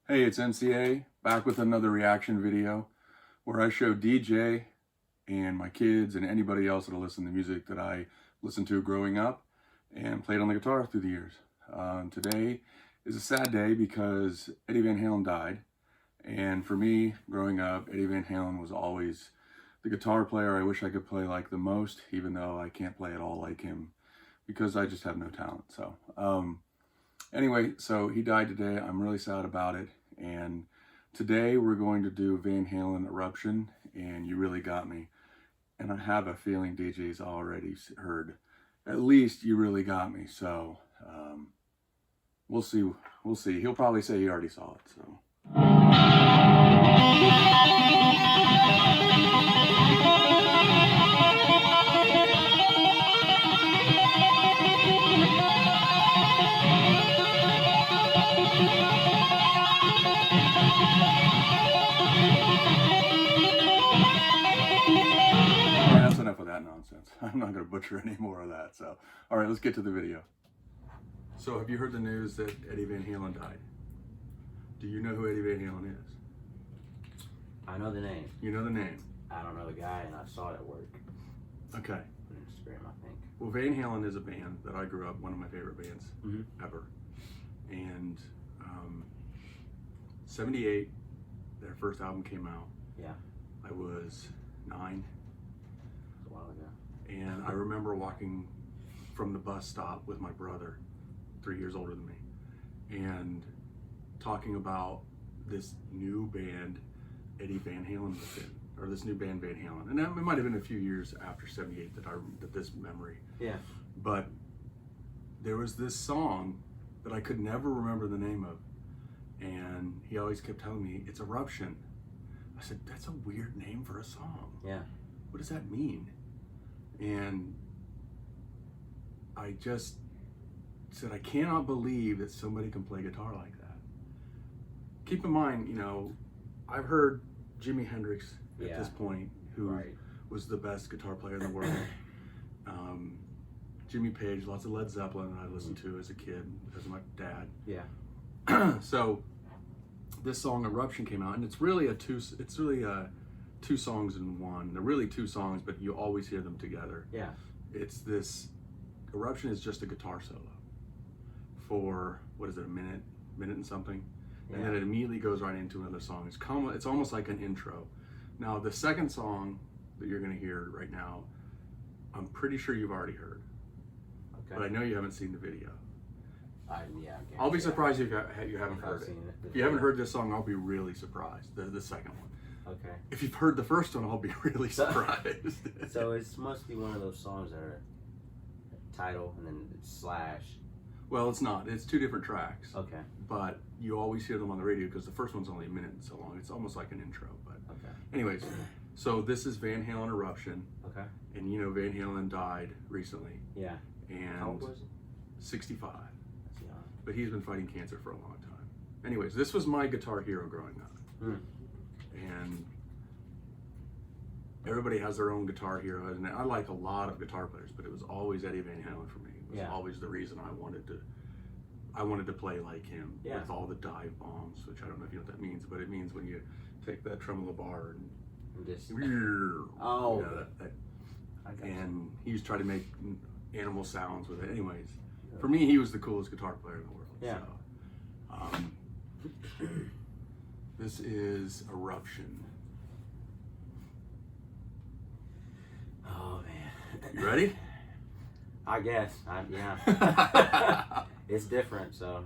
Hey, it's MCA, back with another reaction video where I show DJ and my kids and anybody else that'll listen to music that I listened to growing up and played on the guitar through the years. Today is a sad day because Eddie Van Halen died. And for me, growing up, Eddie Van Halen was always the guitar player I wish I could play like the most, even though I can't play at all like him because I just have no talent. Anyway, so he died today. I'm really sad about it. And today we're going to do Van Halen Eruption, and You Really Got Me. And I have a feeling DJ's already heard at least You Really Got Me. So we'll see. We'll see. He'll probably say he already saw it. So. Enough of that nonsense. I'm not going to butcher any more of that. So, all right, let's get to the video. So, have you heard the news that Eddie Van Halen died? Do you know who Eddie Van Halen is? I know the name. You know the name? I don't know the guy, and I saw it at work. Okay. On Instagram, I think. Well, Van Halen is a band that I grew up, one of my favorite bands ever. And 78, their first album came out. Yeah. I was 9. A while ago. And I remember walking from the bus stop with my brother, 3 years older than me, and talking about this new band Eddie Van Halen was in, or this new band Van Halen. And it might have been a few years after 78 that this memory. Yeah. But there was this song that I could never remember the name of. And he always kept telling me, it's Eruption. I said, that's a weird name for a song. Yeah. What does that mean? And I just said, I cannot believe that somebody can play guitar like that. Keep in mind, you know, I've heard Jimi Hendrix at this point, who was the best guitar player in the world. Jimmy Page, lots of Led Zeppelin I listened to as a kid because of my dad. Yeah. So this song Eruption came out, and it's really two songs in one. They're really two songs, but you always hear them together. Yeah. It's this, Eruption is just a guitar solo for, what is it, a minute and something? Yeah. And then it immediately goes right into another song. It's almost like an intro. Now, the second song that you're gonna hear right now, I'm pretty sure you've already heard. Okay. But I know you haven't seen the video. I'll be surprised if you haven't heard it. If you haven't heard this song, I'll be really surprised. The second one. Okay. If you've heard the first one, I'll be really surprised. So it must be one of those songs that are title and then slash. Well, it's not. It's two different tracks. Okay. But you always hear them on the radio because the first one's only a minute and so long. It's almost like an intro. But okay. Anyways, so this is Van Halen Eruption. Okay. And you know Van Halen died recently. Yeah. And how old was he? 65. That's young. But he's been fighting cancer for a long time. Anyways, this was my guitar hero growing up. And everybody has their own guitar hero, and I like a lot of guitar players, but it was always Eddie Van Halen for me. It was always the reason I wanted to play like him with all the dive bombs, which I don't know if you know what that means, but it means when you take that tremolo bar and just and he used to try to make animal sounds with it. Anyways, for me, he was the coolest guitar player in the world. Yeah. So, this is Eruption. Oh man. You ready? I guess. Yeah. It's different, so.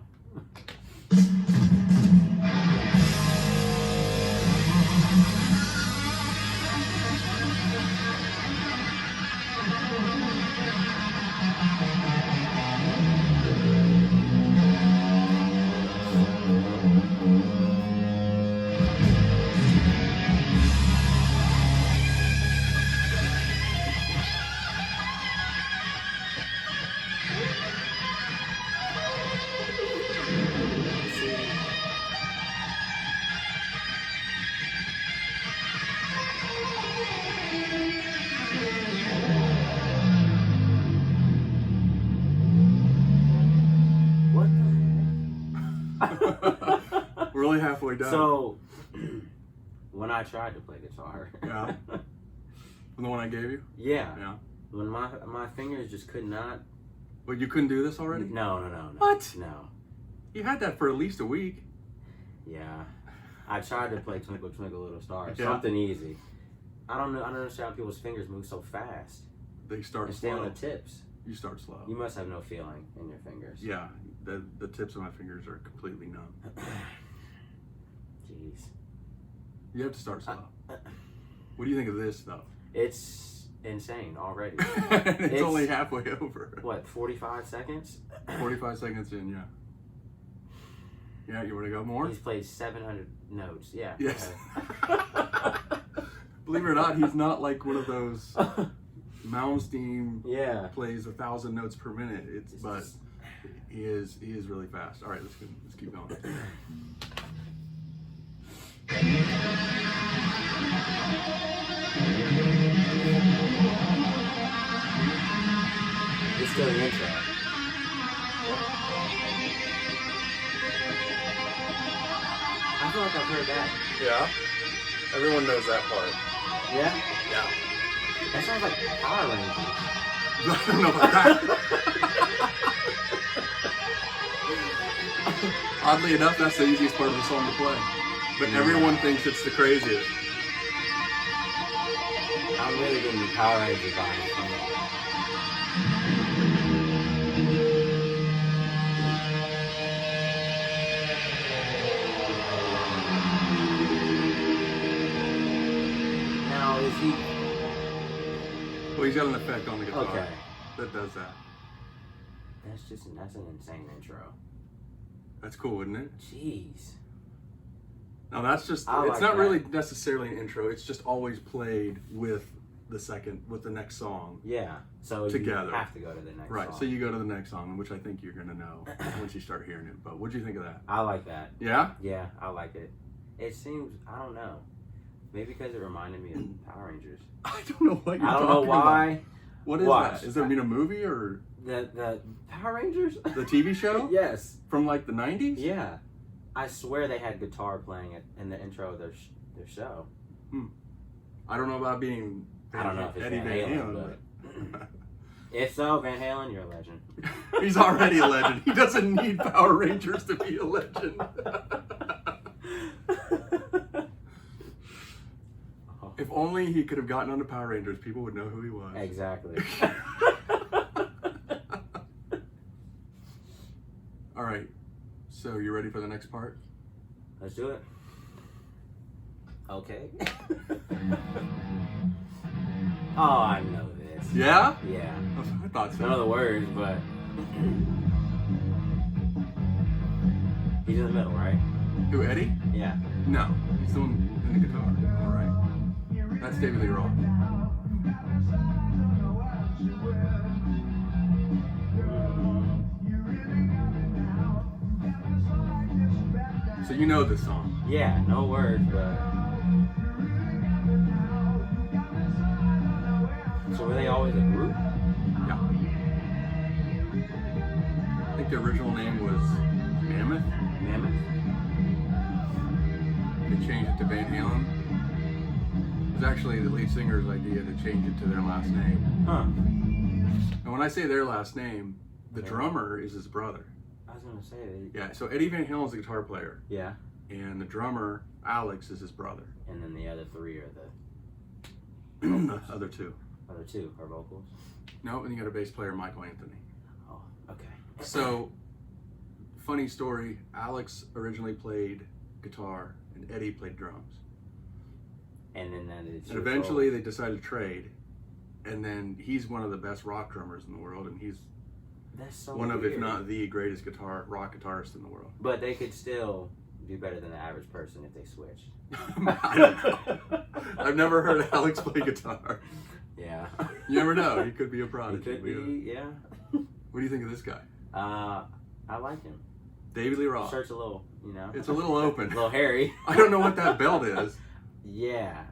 We're only halfway done. So, when I tried to play guitar. Yeah. From the one I gave you? Yeah. Yeah. When my fingers just could not. But you couldn't do this already? No. What? No. You had that for at least a week. Yeah. I tried to play Twinkle Twinkle Little Star. Yeah. Something easy. I don't know. I don't understand how people's fingers move so fast. They start And stay slow. on the tips. You start slow. You must have no feeling in your fingers. Yeah. The tips of my fingers are completely numb. Jeez. You have to start slow. What do you think of this, though? It's insane already. it's only halfway over. What, 45 seconds? 45 seconds in, yeah. Yeah, you want to go more? He's played 700 notes. Yeah. Yes. Believe it or not, he's not like one of those Malmsteen plays 1,000 notes per minute. But he is really fast. All right, let's keep going. It's still the intro. I feel like I've heard that. Yeah. Everyone knows that part. Yeah? Yeah. That sounds like Power Rangers. I don't know about that. Oddly enough, that's the easiest part of the song to play. But everyone thinks it's the craziest. I'm really getting the Power Ranger vibes from it. Now, is he... Well, he's got an effect on the guitar Okay. that does that. That's an insane intro. That's cool, isn't it? Jeez. No, that's just, I it's like not that. really necessarily an intro. It's just always played with the next song. Yeah. So Together. you have to go to the next Right, song. so you go to the next song, which I think you're going to know once you start hearing it. But what'd you think of that? I like that. Yeah? Yeah, I like it. It seems, I don't know. Maybe because it reminded me of Power Rangers. I don't know what you're I talking don't know why. about. What is Watch. that? Is there a movie or The Power Rangers? the TV show? Yes. From like the 90s? Yeah. I swear they had guitar playing in the intro of their show. I don't know about being I don't know if it's Eddie Van Halen, but If so, Van Halen, you're a legend. he's already a legend. He doesn't need Power Rangers to be a legend. If only he could have gotten onto Power Rangers, people would know who he was. Exactly. All right. So you ready for the next part? Let's do it. Okay. Oh, I know this. Yeah? Yeah. I thought so. None of the words, but he's in the middle, right? Who, Eddie? Yeah. No. He's the one in the guitar. All right. That's David Lee Roth. So you know this song. Yeah, no words, but. So were they always a group? Yeah. I think the original name was Mammoth. Mammoth? They changed it to Van Halen. It was actually the lead singer's idea to change it to their last name. Huh. And when I say their last name, the drummer is his brother. I was gonna say Yeah, so Eddie Van Halen's the guitar player, yeah. and the drummer, Alex, is his brother. And then the other three are the The other two. other two are vocals. No, and you got a bass player, Michael Anthony. Oh, okay. So, funny story, Alex originally played guitar, and Eddie played drums. And then it's And eventually they decided to trade, and then he's one of the best rock drummers in the world, and he's that's so one of, weird. if not the greatest rock guitarist in the world. But they could still do better than the average person if they switched. I don't know. I've never heard Alex play guitar. Yeah. You never know. He could be a He prodigy. could be, yeah. What do you think of this guy? I like him. David Lee Roth. Shirt's a little, you know. It's a little open. A little hairy. I don't know what that belt is. Yeah.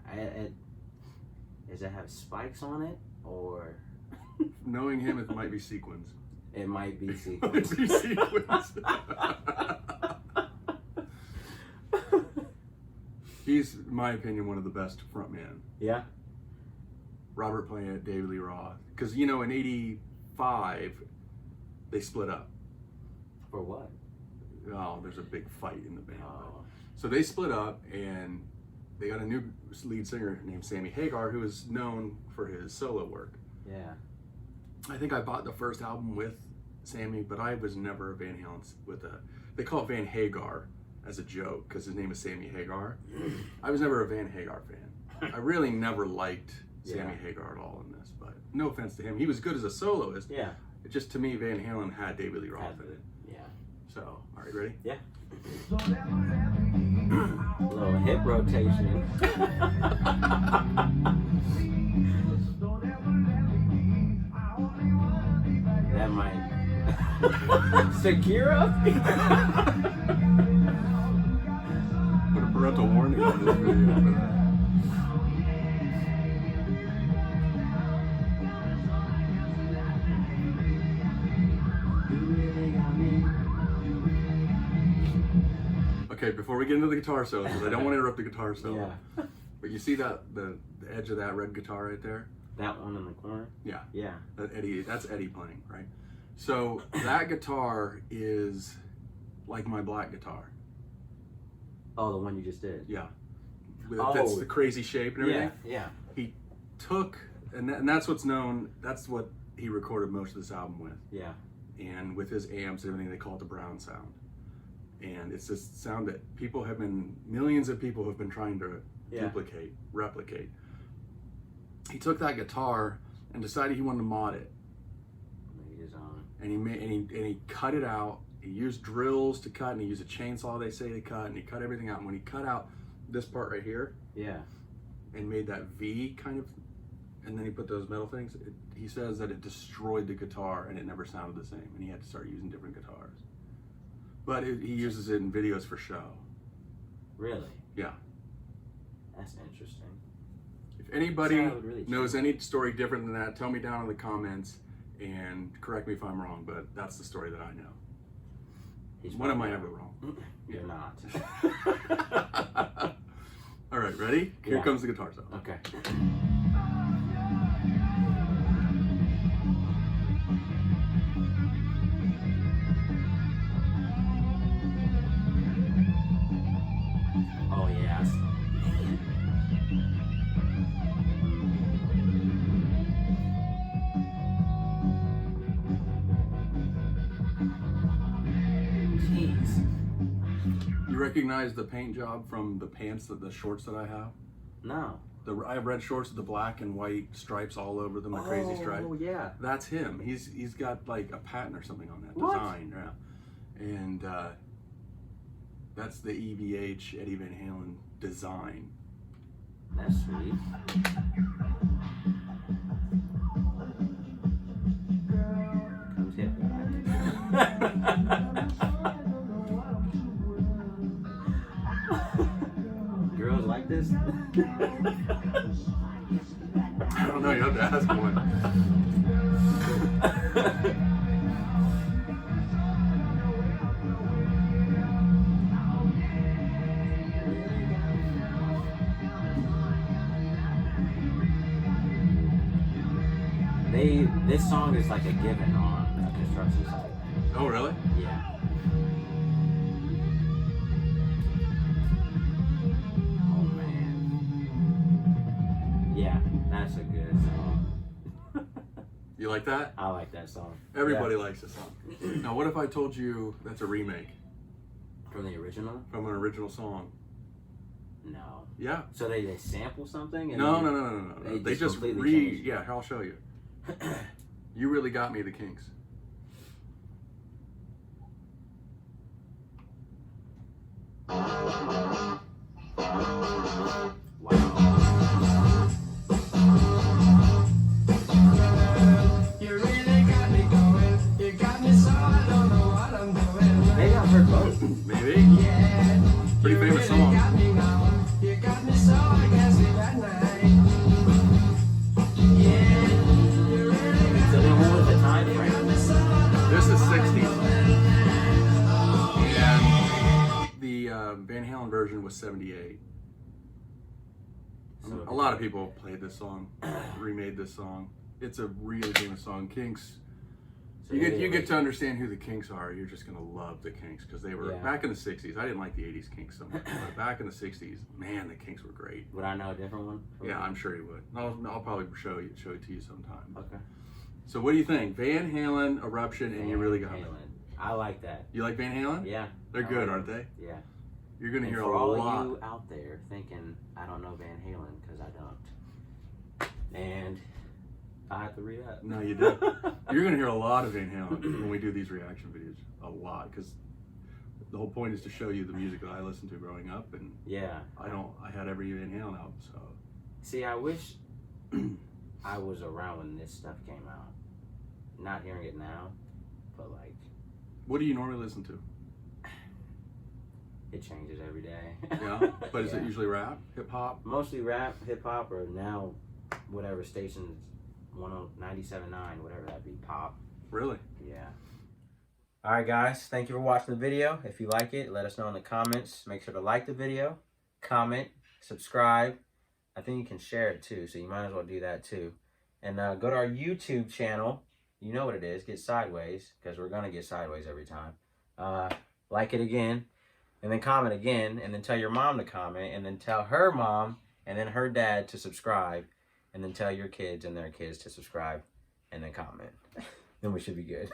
Does it have spikes on it? Or Knowing him, it might be sequins. it might be It sequins. might be sequins. He's, in my opinion, one of the best frontmen. Yeah. Robert Plant, David Lee Roth. Because, you know, in 85, they split up. For what? Oh, there's a big fight in the band. Oh. So they split up, and they got a new lead singer named Sammy Hagar, who is known for his solo work. Yeah. I think I bought the first album with Sammy, but I was never a Van Halen with a... They call it Van Hagar as a joke, because his name is Sammy Hagar. I was never a Van Hagar fan. I really never liked Sammy Hagar at all in this, but no offense to him. He was good as a soloist. Yeah. It just, to me, Van Halen had David Lee Roth in it. Yeah. So, all right, ready? Yeah. A little hip rotation. That might... Shakira? Put a parental warning on this video for that. Okay, before we get into the guitar solo, because I don't want to interrupt the guitar solo. Yeah. But you see that the edge of that red guitar right there? That one in the corner? Yeah. Yeah. That's Eddie playing, right? So that guitar is like my black guitar. Oh, the one you just did? Yeah. That's the crazy shape and everything. Yeah. He took, and that's what's known, that's what he recorded most of this album with. Yeah. And with his amps and everything, they call it the brown sound. And it's this sound that millions of people have been trying to replicate. He took that guitar and decided he wanted to mod it. Made his own. And he cut it out. He used drills to cut, and he used a chainsaw, they say, to cut, and he cut everything out. And when he cut out this part right here, and made that V kind of, and then he put those metal things, he says that it destroyed the guitar and it never sounded the same, and he had to start using different guitars. But he uses it in videos for show. Really? Yeah. That's interesting. If anybody knows any story different than that, tell me down in the comments and correct me if I'm wrong, but that's the story that I know. When am I ever wrong? You're not. All right, ready? Here comes the guitar solo. Okay. Oh, yes. Jeez. You recognize the paint job from the pants, the shorts that I have? No. I have red shorts with the black and white stripes all over them, a crazy stripe. Oh, yeah. That's him. He's got like a patent or something on that design. Yeah. And that's the EVH Eddie Van Halen design. That's sweet. Comes hip. Girls like this? I don't know, you have to ask one. This song is like a given on a construction site. Oh, really? Yeah. Oh, man. Yeah, that's a good song. You like that? I like that song. Everybody likes this song. Now, what if I told you that's a remake? From the original? From an original song. No. Yeah. So they sample something? And No. They just completely changed it. Yeah, I'll show you. You Really Got Me, the Kinks. Wow. You really got me going. You got me so I don't know what I'm doing. Maybe I've heard both. Maybe. Yeah. Pretty famous song. You got me now. You got me so I can't sleep at night. Yeah. You really got So then what was the time frame? me so I don't This is 60s. And the Van Halen version was 78. So A lot of people played this song, remade this song. It's a really famous song. Kinks. So You get to understand who the Kinks are. You're just gonna love the Kinks because they were Yeah. back in the '60s. I didn't like the '80s Kinks so much, but back in the '60s, man, the Kinks were great. Would I know a different one? Yeah, I'm sure you would. I'll probably show it to you sometime. Okay. So what do you think? Van Halen, Eruption, and You Really Got Van Me. Halen. I like that. You like Van Halen? Yeah. They're I good, like aren't it. they? Yeah. You're gonna And hear for a all lot. of you out there thinking I don't know Van Halen, because I don't, and I have to read up. No, you don't. You're gonna hear a lot of Van Halen when we do these reaction videos. A lot, because the whole point is to show you the music that I listened to growing up, and Yeah. I had every Van Halen album. So See, I wish I was around when this stuff came out. Not hearing it now, but like what do you normally listen to? it changes every day. Yeah, but is Yeah. it usually rap, hip hop? Mostly rap, hip hop, or now whatever stations 97.9, whatever that be, pop. Really? Yeah. All right, guys. Thank you for watching the video. If you like it, let us know in the comments. Make sure to like the video, comment, subscribe. I think you can share it too, so you might as well do that too. And go to our YouTube channel. You know what it is. Get Sideways, because we're going to get Sideways every time. Like it again, and then comment again, and then tell your mom to comment, and then tell her mom, and then her dad to subscribe, and then tell your kids and their kids to subscribe, and then comment. Then we should be good.